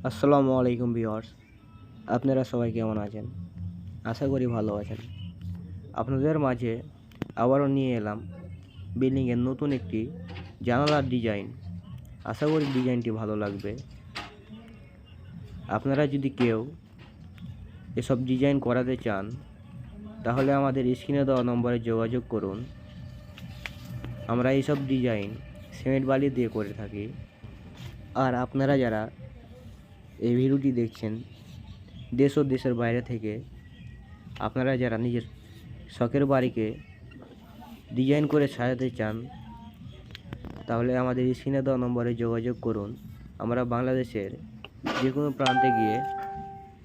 আসসালামু আলাইকুম ভিউয়ার্স, আপনারা সবাই কেমন আছেন? আশা করি ভালো আছেন। আপনাদের মাঝে আবারও নিয়ে এলাম বিল্ডিংয়ের নতুন একটি জানালার ডিজাইন। আশা করি ডিজাইনটি ভালো লাগবে। আপনারা যদি কেউ এসব ডিজাইন করাতে চান তাহলে আমাদের স্ক্রিনে দেওয়া নম্বরে যোগাযোগ করুন। আমরা এইসব ডিজাইন সিমেন্ট বালি দিয়ে করে থাকি। আর আপনারা যারা এই ভিডিওটি দেখছেন দেশ ও দেশের বাইরে থেকে, আপনারা যারা নিজের শখের বাড়িকে ডিজাইন করে সাজাতে চান তাহলে আমাদের স্ক্রিনে দেওয়া নম্বরে যোগাযোগ করুন। আমরা বাংলাদেশের যে কোনো প্রান্তে গিয়ে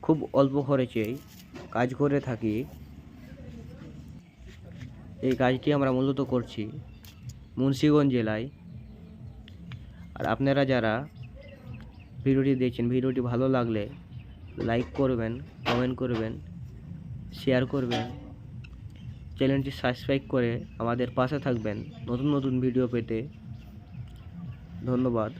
খুব অল্প খরচেই কাজ করে থাকি। এই কাজটি আমরা মূলত করছি মুন্সিগঞ্জ জেলায়। আর আপনারা যারা ভিডিওটি দেখছেন, ভিডিওটি ভালো লাগলে লাইক করবেন, কমেন্ট করবেন, শেয়ার করবেন, চ্যানেলটি সাবস্ক্রাইব করে আমাদের পাশে থাকবেন নতুন নতুন ভিডিও পেতে। ধন্যবাদ।